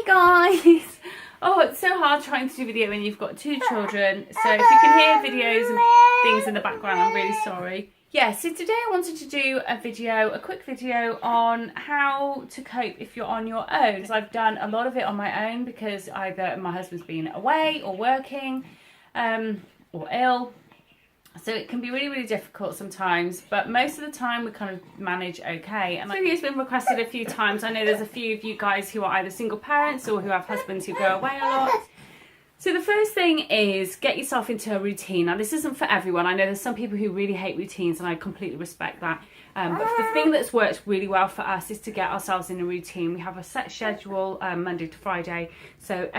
Hey guys! Oh, it's so hard trying to do video when you've got 2 children. So if you can hear videos and things in the background, I'm really sorry. Yeah, so today I wanted to do a quick video on how to cope if you're on your own. So I've done a lot of it on my own because either my husband's been away or working or ill. So it can be really, really difficult sometimes, but most of the time we kind of manage okay. And this video's been requested a few times. I know there's a few of you guys who are either single parents or who have husbands who go away a lot. So the first thing is get yourself into a routine. Now this isn't for everyone. I know there's some people who really hate routines and I completely respect that. But the thing that's worked really well for us is to get ourselves in a routine. We have a set schedule Monday to Friday. So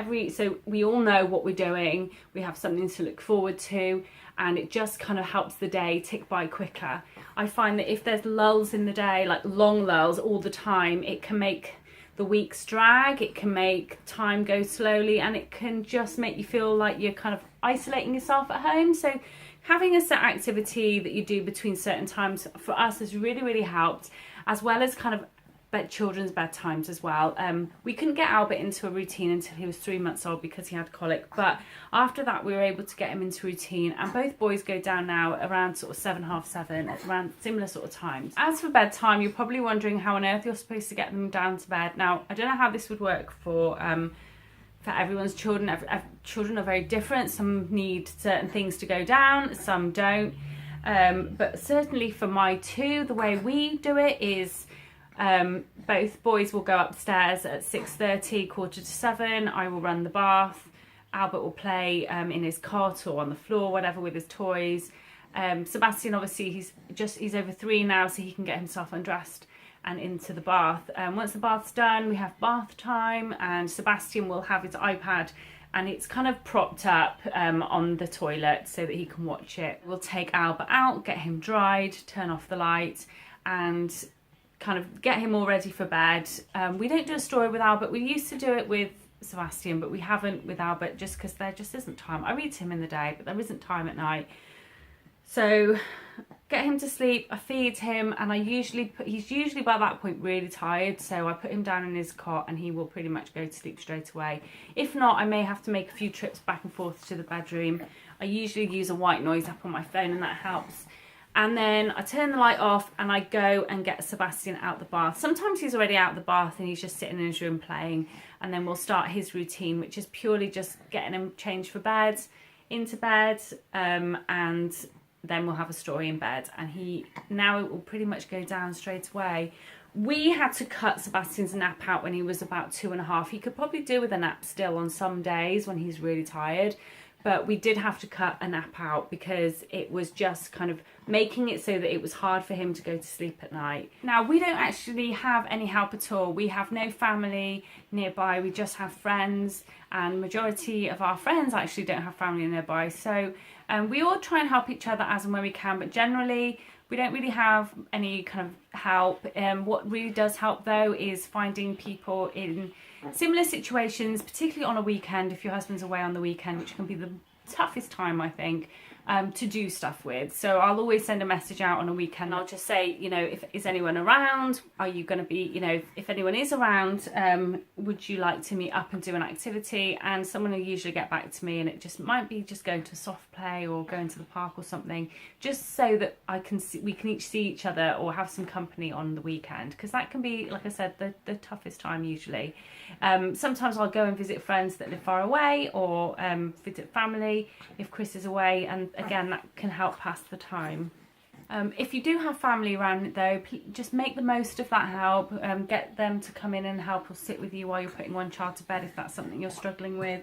we all know what we're doing. We have something to look forward to. And it just kind of helps the day tick by quicker. I find that if there's lulls in the day, like long lulls all the time, it can make the weeks drag, it can make time go slowly, and it can just make you feel like you're kind of isolating yourself at home. So having a set activity that you do between certain times for us has really, really helped, as well as kind of children's bedtimes as well. We couldn't get Albert into a routine until he was 3 months old because he had colic, but after that we were able to get him into routine, and both boys go down now around sort of 7, half 7, at around similar sort of times. As for bedtime, you're probably wondering how on earth you're supposed to get them down to bed. Now I don't know how this would work for everyone's children. Children are very different. Some need certain things to go down, some don't, but certainly for my 2, the way we do it is both boys will go upstairs at 6:30, 6:45. I will run the bath. Albert will play in his cot or on the floor, whatever, with his toys. Sebastian, obviously he's over 3 now, so he can get himself undressed and into the bath. Once the bath's done, we have bath time, and Sebastian will have his iPad, and it's kind of propped up on the toilet so that he can watch it. We'll take Albert out, get him dried, turn off the light, and kind of get him all ready for bed. We don't do a story with Albert. We used to do it with Sebastian, but we haven't with Albert just because there just isn't time. I read to him in the day, but there isn't time at night. So get him to sleep, I feed him, and he's usually by that point really tired, so I put him down in his cot and he will pretty much go to sleep straight away. If not, I may have to make a few trips back and forth to the bedroom. I usually use a white noise app on my phone and that helps. And then I turn the light off and I go and get Sebastian out the bath. Sometimes he's already out the bath and he's just sitting in his room playing, and then we'll start his routine, which is purely just getting him changed for bed, into bed, and then we'll have a story in bed, and now it will pretty much go down straight away. We had to cut Sebastian's nap out when he was about 2.5. He could probably do with a nap still on some days when he's really tired, but we did have to cut a nap out because it was just kind of making it so that it was hard for him to go to sleep at night. Now, we don't actually have any help at all. We have no family nearby. We just have friends, and majority of our friends actually don't have family nearby. So we all try and help each other as and when we can, but generally we don't really have any kind of help. What really does help though is finding people in similar situations, particularly on a weekend, if your husband's away on the weekend, which can be the toughest time, I think, to do stuff with. So I'll always send a message out on a weekend. I'll just say, you know, if is anyone around? Are you going to be, you know, if anyone is around, would you like to meet up and do an activity? And someone will usually get back to me, and it just might be just going to a soft play or going to the park or something, just so that we can each see each other or have some company on the weekend, because that can be, like I said, the toughest time usually. Sometimes I'll go and visit friends that live far away, or visit family if Chris is away, and again that can help pass the time. If you do have family around though, just make the most of that help. Get them to come in and help or sit with you while you're putting one child to bed if that's something you're struggling with.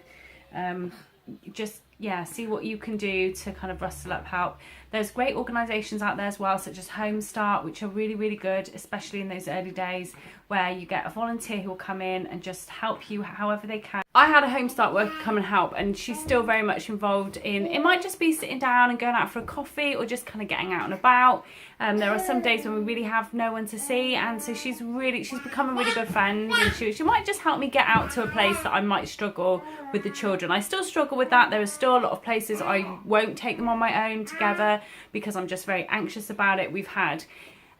See what you can do to kind of rustle up help. There's great organisations out there as well, such as Homestart, which are really, really good, especially in those early days, where you get a volunteer who will come in and just help you however they can. I had a Homestart worker come and help, and she's still very much involved in, it might just be sitting down and going out for a coffee or just kind of getting out and about. There are some days when we really have no one to see, and so she's become a really good friend, and she might just help me get out to a place that I might struggle with the children. I still struggle with that. There are still a lot of places I won't take them on my own together because I'm just very anxious about it. We've had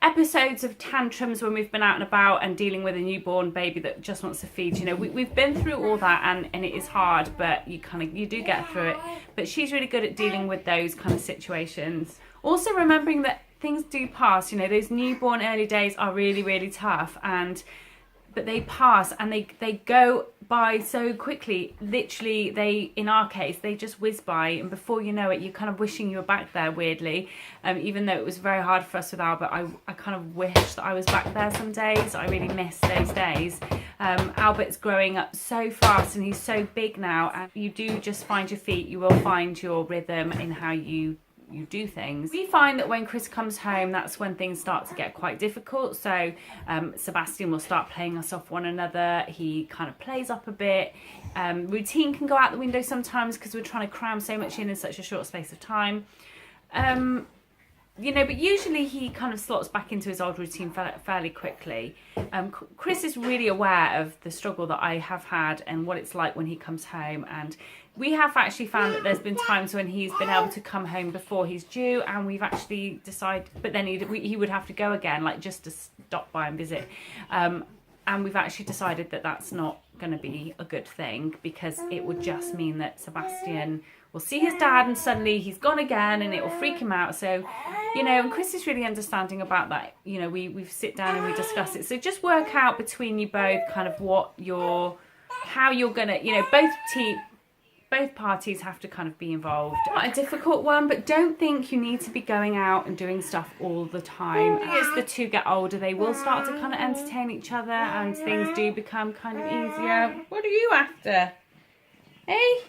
episodes of tantrums when we've been out and about and dealing with a newborn baby that just wants to feed. You know, we've been through all that, and it is hard, but you do get through it. But she's really good at dealing with those kind of situations. Also remembering that things do pass. You know, those newborn early days are really, really tough, but they pass, and they go by so quickly. Literally, in our case, they just whiz by, and before you know it, you're kind of wishing you were back there, weirdly. Even though it was very hard for us with Albert, I kind of wish that I was back there some days. I really miss those days. Albert's growing up so fast, and he's so big now, and you do just find your feet. You will find your rhythm in how you do things. We find that when Chris comes home, that's when things start to get quite difficult. So Sebastian will start playing us off one another. He kind of plays up a bit. Routine can go out the window sometimes because we're trying to cram so much in such a short space of time. You know, but usually he kind of slots back into his old routine fairly quickly. Chris is really aware of the struggle that I have had and what it's like when he comes home, and we have actually found that there's been times when he's been able to come home before he's due, and we've actually decided, but then he would have to go again, like just to stop by and visit. And we've actually decided that that's not going to be a good thing, because it would just mean that Sebastian will see his dad and suddenly he's gone again, and it will freak him out. So, you know, and Chris is really understanding about that. You know, we sit down and we discuss it. So just work out between you both kind of how you're going to, you know, both parties have to kind of be involved. Quite a difficult one, but don't think you need to be going out and doing stuff all the time. As the two get older, they will start to kind of entertain each other, and things do become kind of easier. What are you after? Hey?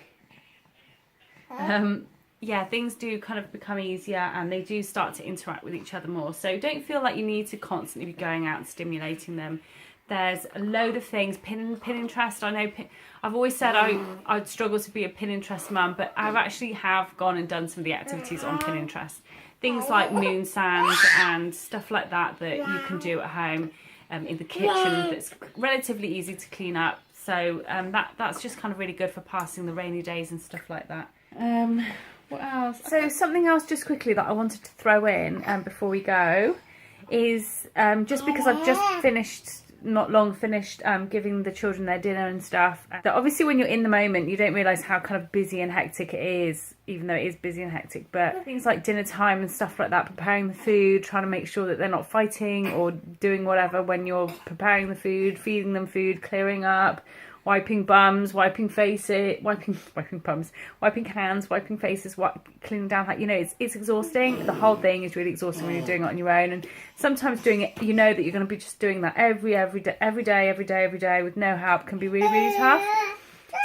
Yeah, things do kind of become easier, and they do start to interact with each other more. So don't feel like you need to constantly be going out and stimulating them. There's a load of things. Pinterest. I know I've always said I'd struggle to be a Pinterest mum, but I've actually gone and done some of the activities on Pinterest. Things like moon sand and stuff like that you can do at home in the kitchen. That's relatively easy to clean up. So that's just kind of really good for passing the rainy days and stuff like that. What else? So something else just quickly that I wanted to throw in before we go is just because I've just finished giving the children their dinner and stuff. That obviously when you're in the moment, you don't realise how kind of busy and hectic it is, even though it is busy and hectic. But things like dinner time and stuff like that, preparing the food, trying to make sure that they're not fighting or doing whatever when you're preparing the food, feeding them food, clearing up, wiping bums, wiping faces, wiping bums, wiping hands, wiping faces, cleaning down. You know, it's exhausting. The whole thing is really exhausting when you're doing it on your own. And sometimes doing it, you know that you're going to be just doing that every day with no help can be really, really tough.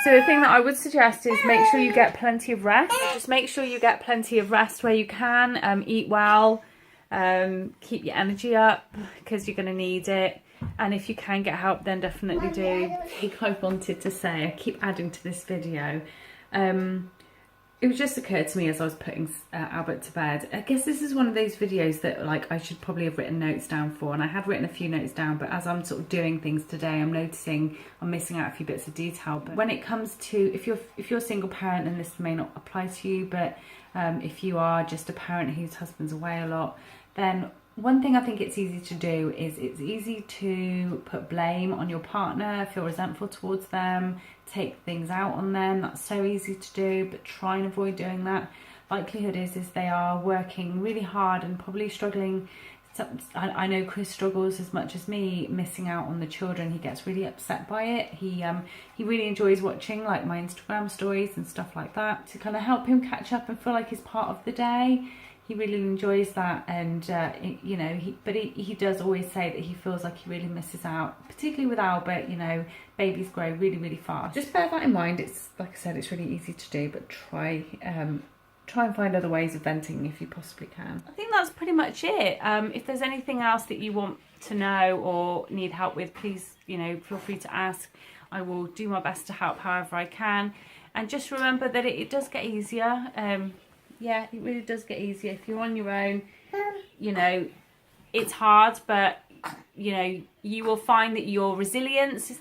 So the thing that I would suggest is make sure you get plenty of rest. Just make sure you get plenty of rest where you can. Eat well. Keep your energy up, because you're going to need it. And if you can get help, then definitely do. I think I wanted to say, I keep adding to this video, it was just occurred to me as I was putting Albert to bed. I guess this is one of those videos that like I should probably have written notes down for, and I had written a few notes down, but as I'm sort of doing things today, I'm noticing I'm missing out a few bits of detail. But when it comes to, if you're a single parent, and this may not apply to you, but if you are just a parent whose husband's away a lot, then one thing I think it's easy to do is it's easy to put blame on your partner, feel resentful towards them, take things out on them. That's so easy to do, but try and avoid doing that. Likelihood is they are working really hard and probably struggling. I know Chris struggles as much as me missing out on the children. He gets really upset by it. He really enjoys watching like my Instagram stories and stuff like that to kind of help him catch up and feel like he's part of the day. He really enjoys that, and you know, he does always say that he feels like he really misses out, particularly with Albert. You know, babies grow really, really fast. Just bear that in mind. It's like I said, it's really easy to do, but try and find other ways of venting if you possibly can. I think that's pretty much it. If there's anything else that you want to know or need help with, please, you know, feel free to ask. I will do my best to help however I can, and just remember that it does get easier. Yeah, it really does get easier. If you're on your own, you know, it's hard, but, you know, you will find that your resilience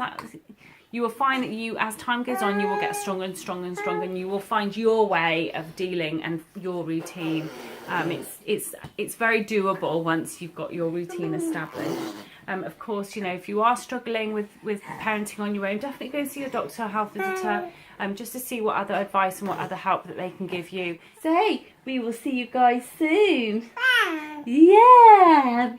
you will find that as time goes on, you will get stronger and stronger and stronger, and you will find your way of dealing and your routine. It's very doable once you've got your routine established. Of course, you know, if you are struggling with parenting on your own, definitely go see your doctor or health visitor, just to see what other advice and what other help that they can give you. So hey, we will see you guys soon. Yeah,